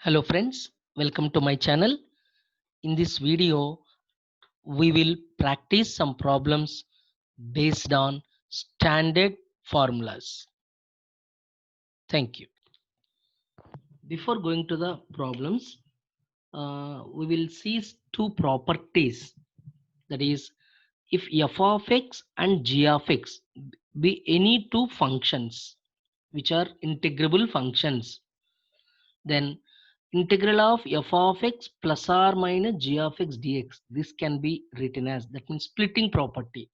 Hello friends, welcome to my channel. In this video, we will practice some problems based on standard formulas. Thank you. Before going to the problems, we will see two properties. That is, if f of x and g of x be any two functions which are integrable functions, then integral of f of x plus or minus g of x dx, this can be written as, that means splitting property.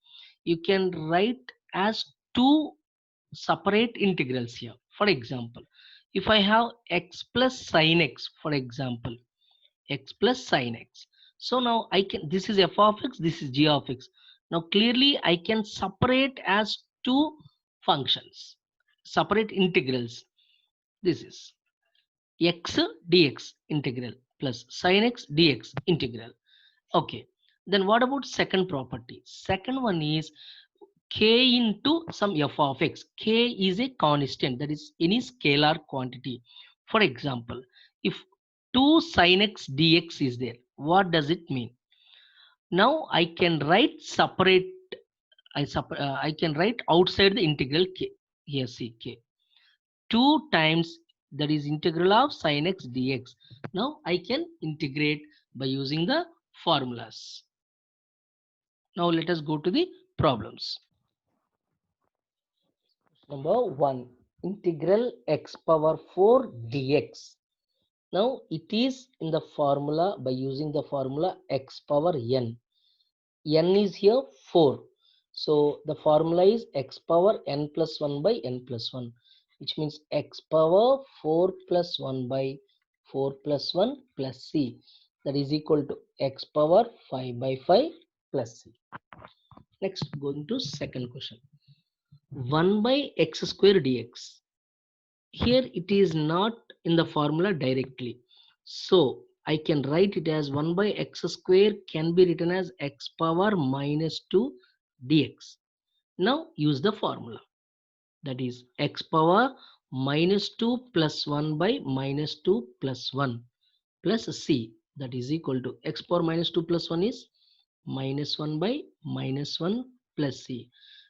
You can write as two separate integrals here. For example, if I have x plus sine x, for example, x plus sine x, so now I can, this is f of x, this is g of x. Now clearly I can separate as two functions, separate integrals. This is x dx integral plus sin x dx integral. Okay, then what about second property? Second one is k into some f of x. K is a constant, that is any scalar quantity. For example, if 2 sin x dx is there, what does it mean? Now I can write separate, I can write outside the integral k. Here see k, 2 times, that is integral of sin x dx. Now I can integrate by using the formulas. Now let us go to the problems. Number 1, integral x power 4 dx. Now it is in the formula by using the formula x power n. N is here 4. So the formula is x power n plus 1 by n plus 1, which means x power 4 plus 1 by 4 plus 1 plus c, that is equal to x power 5 by 5 plus c. Next, going to second question. 1 by x square dx. Here it is not in the formula directly. So I can write it as 1 by x square can be written as x power minus 2 dx. Now use the formula, that is x power minus 2 plus 1 by minus 2 plus 1 plus c, that is equal to x power minus 2 plus 1 is minus 1 by minus 1 plus c.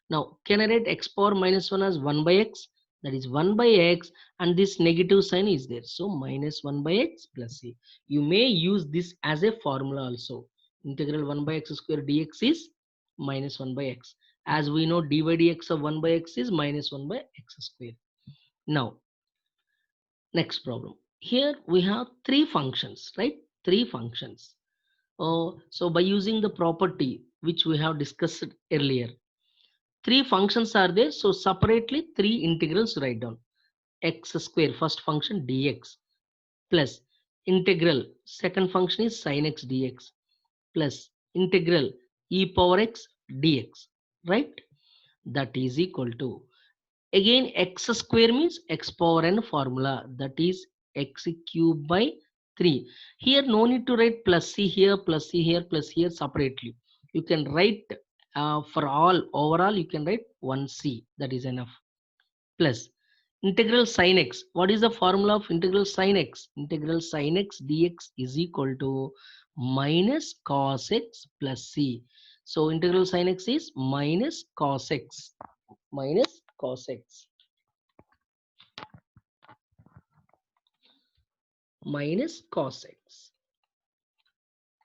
Now can I write x power minus 1 as 1 by x, that is 1 by x, and this negative sign is there, so minus 1 by x plus c. You may use this as a formula also. Integral 1 by x square dx is minus 1 by x. As we know, dy dx of 1 by x is minus 1 by x square. Now next problem. Here we have three functions, right? Three functions. So by using the property which we have discussed earlier, three functions are there. So separately three integrals write down. X square, first function dx, plus integral, second function is sin x dx, plus integral e power x dx, right? That is equal to, again x square means x power n formula, that is x cube by 3. Here no need to write plus c here, plus c here, plus here separately. You can write for all, overall you can write 1c, that is enough. Plus integral sin x. What is the formula of integral sin x? Integral sin x dx is equal to minus cos x plus c. So integral sin x is minus cos x, minus cos x, minus cos x,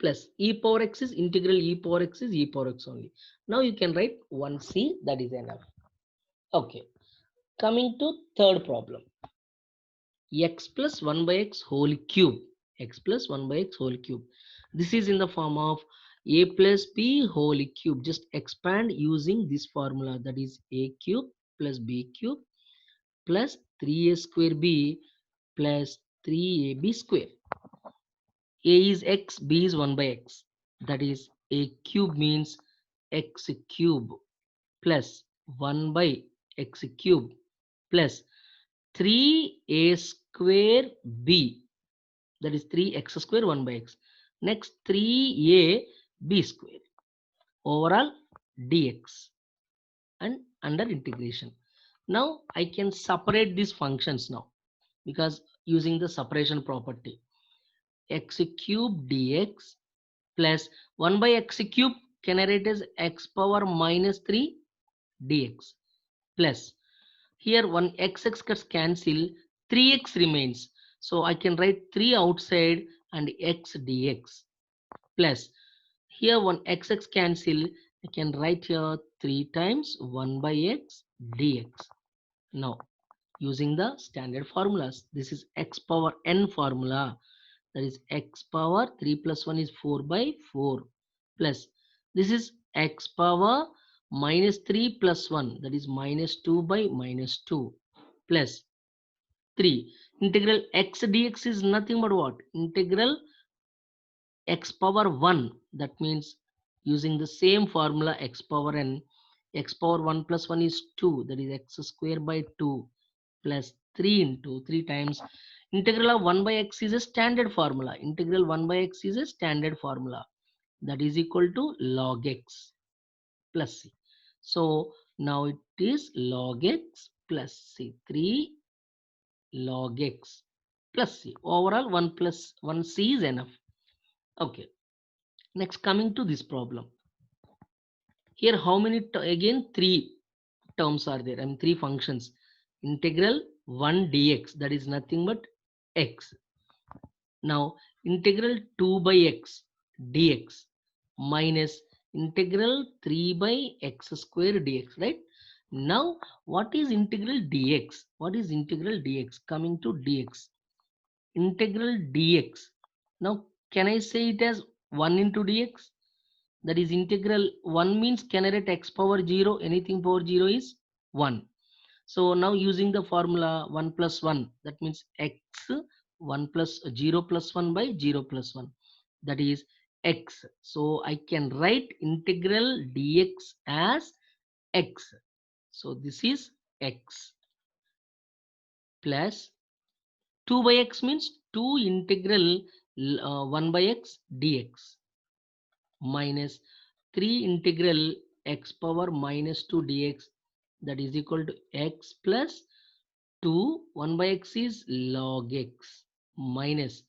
plus e power x is integral e power x is e power x only. Now you can write 1c, that is enough. Okay, coming to third problem. X plus 1 by x whole cube, x plus 1 by x whole cube. This is in the form of a plus b whole cube. Just expand using this formula, that is a cube plus b cube plus 3a square b plus 3ab square. A is x, b is 1 by x, that is a cube means x cube plus 1 by x cube plus 3a square b, that is 3x square 1 by x. Next 3a b square, overall dx, and under integration. Now I can separate these functions now, because using the separation property. x cube dx plus 1 by x cube, can I write as x power minus 3 dx plus here one x gets cancel, 3x remains. So I can write 3 outside and x dx plus here one x cancel. I can write here 3 times 1 by x dx. Now using the standard formulas, this is x power n formula, that is x power 3 plus 1 is 4 by 4 plus this is x power minus 3 plus 1, that is minus 2 by minus 2 plus 3. Integral x dx is nothing but what? Integral x power 1, that means using the same formula x power n, x power 1 plus 1 is 2, that is x square by 2 plus 3 into 3 times integral of 1 by x is a standard formula. Integral 1 by x is a standard formula, that is equal to log x plus c. So now it is log x plus c, 3 log x plus c. Overall 1 plus 1 c is enough. Okay. Next, coming to this problem. Here how many, again 3 terms are there, and 3 functions. Integral 1 dx, that is nothing but x. Now integral 2 by x dx minus integral 3 by x square dx, right? Now what is integral dx? What is integral dx? Coming to dx. Integral dx. Now can I say it as 1 into dx? That is integral 1 means can I write x power 0? Anything power 0 is 1. So now using the formula 1 plus 1, that means x 1 plus 0 plus 1 by 0 plus 1, that is x. So I can write integral dx as x. So this is x plus 2 by x means 2 integral 1 by x dx minus 3 integral x power minus 2 dx, that is equal to x plus 2 1 by x is log x minus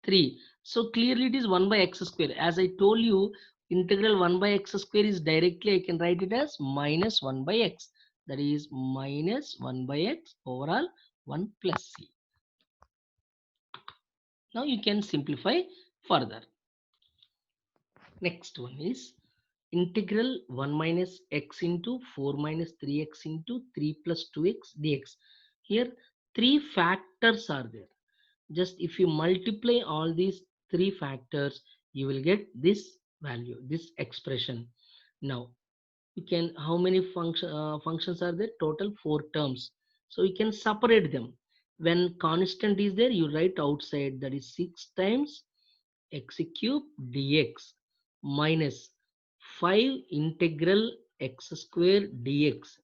3. So clearly it is 1 by x square. As I told you, integral 1 by x square is directly I can write it as minus 1 by x, that is minus 1 by x overall 1 plus c. Now you can simplify further. Next one is integral 1 minus x into 4 minus 3x into 3 plus 2x dx. Here 3 factors are there. Just if you multiply all these 3 factors, you will get this value, this expression. Now you can, how many functions are there? Total 4 terms. So you can separate them. When constant is there, you write outside, that is 6 times x cube dx minus 5 integral x square dx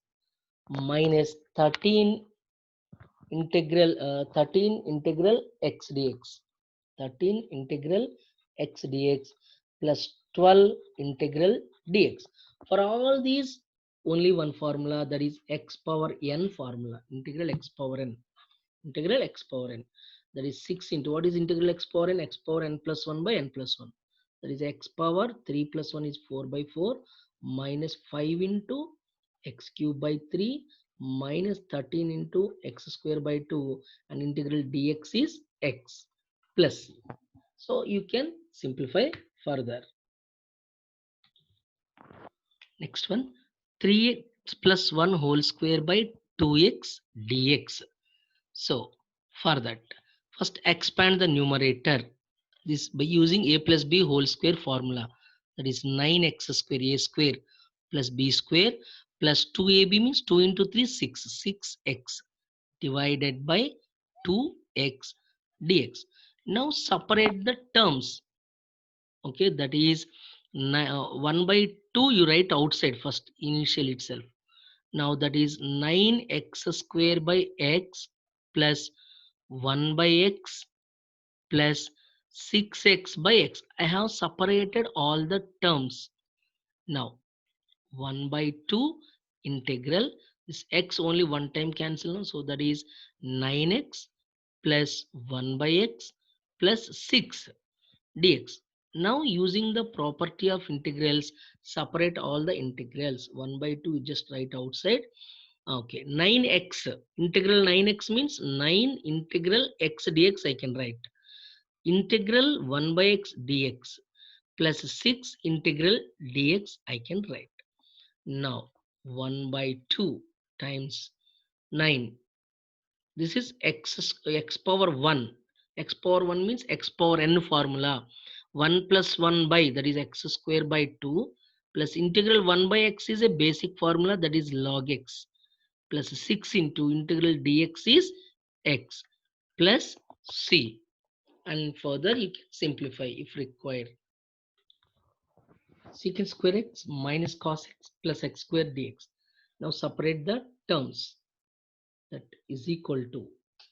minus 13 integral x dx, 13 integral x dx plus 12 integral dx. For all these, only one formula, that is x power n formula, integral x power n, integral x power n, that is 6 into, what is integral x power n? X power n plus 1 by n plus 1, that is x power 3 plus 1 is 4 by 4 minus 5 into x cube by 3 minus 13 into x square by 2, and integral dx is x plus c. So you can simplify further. Next one, 3x plus 1 whole square by 2x dx. So for that, first expand the numerator. This by using a plus b whole square formula, that is 9x square a square plus b square plus 2ab means 2 into 3 6, 6x divided by 2x dx. Now separate the terms. Okay, that is 1 by 2 you write outside first, initial itself. Now that is 9x square by x plus 1 by x plus 6x by x. I have separated all the terms. Now 1 by 2 integral, this x only one time cancel, so that is 9x plus 1 by x plus 6. dx. Now using the property of integrals, separate all the integrals. 1 by 2 just write outside. Okay, 9x. Integral 9x means 9 integral x dx I can write. Integral 1 by x dx plus 6 integral dx I can write. Now 1 by 2 times 9. This is x power 1. X power 1 means x power n formula. 1 plus 1 by, that is x square by 2, plus integral 1 by x is a basic formula, that is log x, plus 6 into integral dx is x plus c. And further you can simplify if required. Secant square x minus cos x plus x square dx. Now separate the terms. That is equal to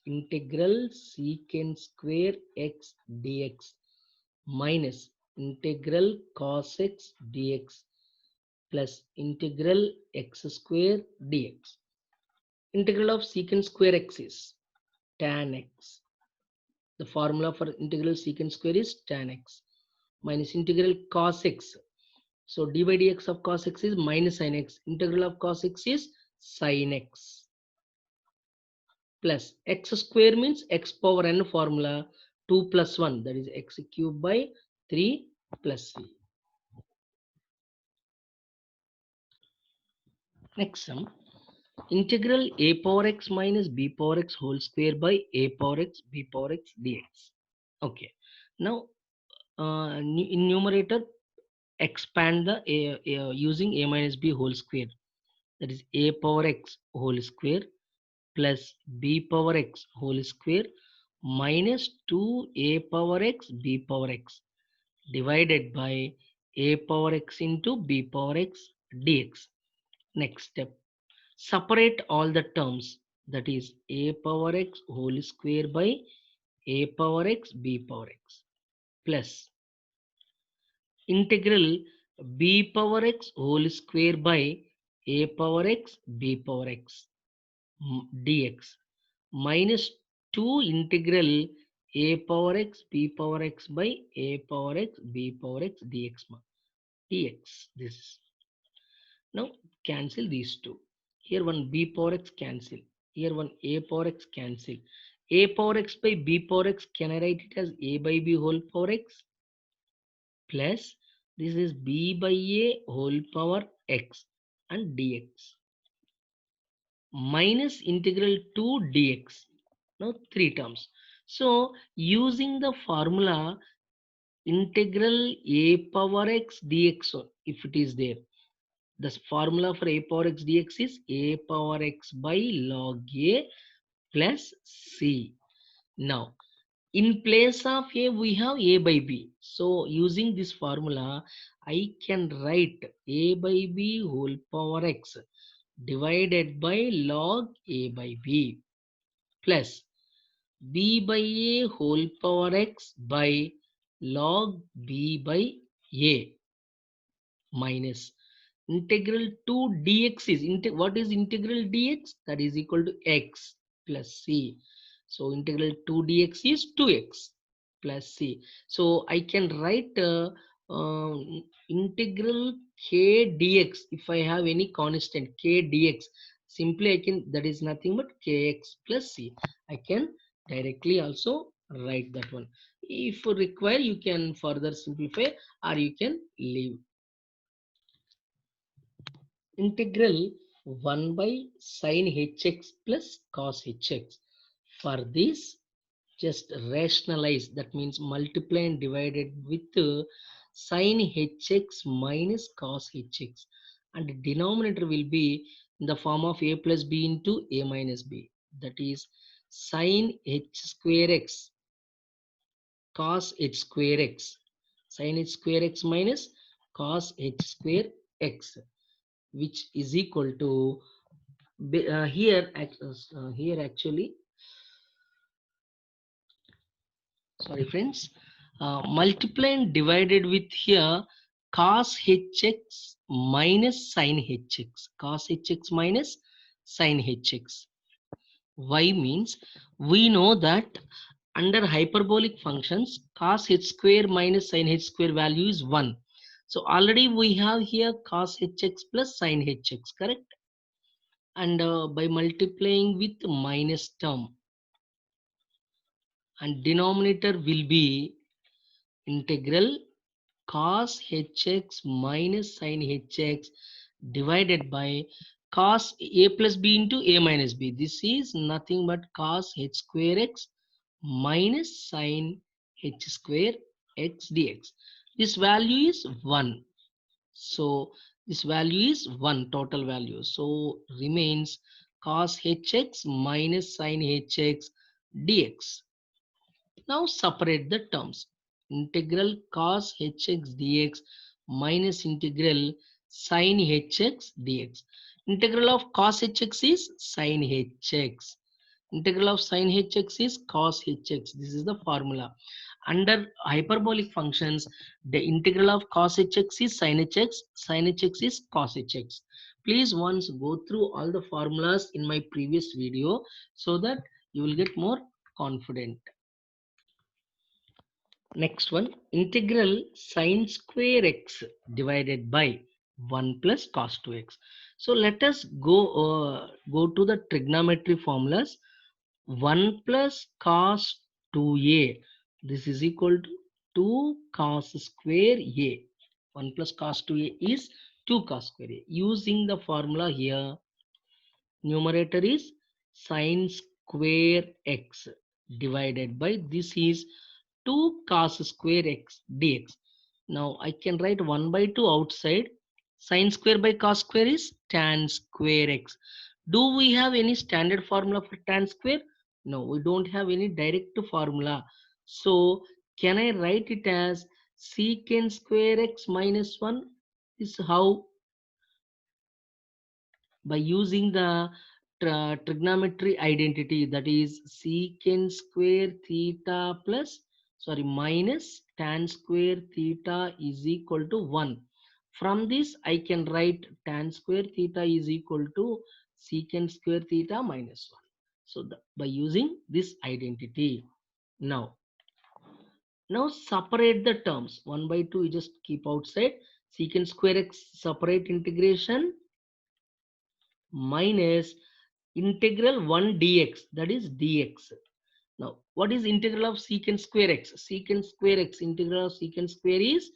integral secant square x dx minus integral cos x dx plus integral x square dx. Integral of secant square x is tan x. The formula for integral secant square is tan x minus integral cos x. So d by dx of cos x is minus sin x. Integral of cos x is sin x. Plus x square means x power n formula, 2 plus 1, that is x cube by 3 plus c. Next sum, integral a power x minus b power x whole square by a power x b power x dx. Okay, now in numerator expand the using a minus b whole square, that is a power x whole square plus b power x whole square minus 2a power x b power x divided by a power x into b power x dx. Next step, separate all the terms, that is a power x whole square by a power x b power x plus integral b power x whole square by a power x b power x dx minus 2 integral a power x b power x by a power x b power x dx. This now cancel these two. Here one b power x cancel. Here one a power x cancel. A power x by b power x, can I write it as a by b whole power x plus this is b by a whole power x and dx minus integral 2 dx. Now three terms. So using the formula integral a power x dx, if it is there, the formula for a power x dx is a power x by log a plus c. Now in place of a we have a by b. So using this formula I can write a by b whole power x divided by log a by b plus b by a whole power x by log b by a minus integral 2 dx is what is integral dx, that is equal to x plus c. So integral 2 dx is 2x plus c. So I can write integral k dx. If I have any constant k dx, simply I can, that is nothing but kx plus c. I can directly also write that one. If required you can further simplify or you can leave. Integral 1 by sin hx plus cos hx. For this, just rationalize, that means multiply and divided with sin hx minus cos hx, and the denominator will be in the form of a plus b into a minus b, that is sin h square x cos h square x, sin h square x minus cos h square x, which is equal to here actually, sorry friends, multiply and divided with here cos hx minus sin hx, cos hx minus sin hx. Why means we know that Under hyperbolic functions, cos h square minus sin h square value is 1. So already we have here cos hx plus sin hx, correct? And by multiplying with minus term, and denominator will be integral cos hx minus sin hx divided by cos a plus b into a minus b. This is nothing but cos h square x minus sin h square x dx. This value is 1. So this value is 1 total value. So remains cos hx minus sin hx dx. Now separate the terms. Integral cos hx dx minus integral sin hx dx. Integral of cos hx is sin hx. Integral of sin hx is cos hx. This is the formula. Under hyperbolic functions, the integral of cos hx is sin hx, sin hx is cos hx. Please once go through all the formulas in my previous video so that you will get more confident. Next one, integral sine square x divided by 1 plus cos 2x. So let us go to the trigonometry formulas. 1 plus cos 2a. This is equal to 2 cos square a. 1 plus cos 2a is 2 cos square a. Using the formula here, numerator is sine square x divided by this is 2 cos square x dx. Now I can write 1 by 2 outside. Sine square by cos square is tan square x. Do we have any standard formula for tan square? No, we don't have any direct formula. So can I write it as secant square x minus 1? This is how, by using the trigonometry identity, that is secant square theta plus, sorry, minus tan square theta is equal to 1. From this I can write tan square theta is equal to secant square theta minus 1. So by using this identity, now separate the terms. 1 by 2 you just keep outside. Secant square x separate integration minus integral 1 dx, that is dx. Now what is integral of secant square x? Secant square x, integral of secant square is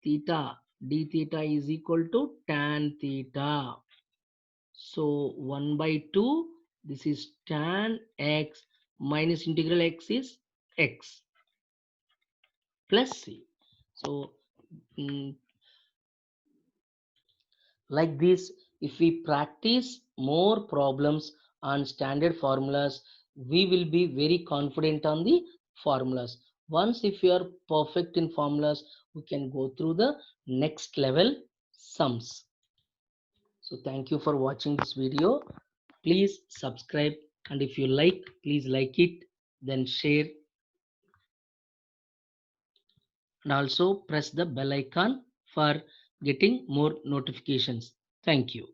theta. D theta is equal to tan theta. So 1 by 2, this is tan x minus integral x is x plus c. So like this, if we practice more problems on standard formulas, we will be very confident on the formulas. Once if you are perfect in formulas, we can go through the next level sums. So thank you for watching this video. Please subscribe, and if you like, please like it, then share, and also press the bell icon for getting more notifications. Thank you.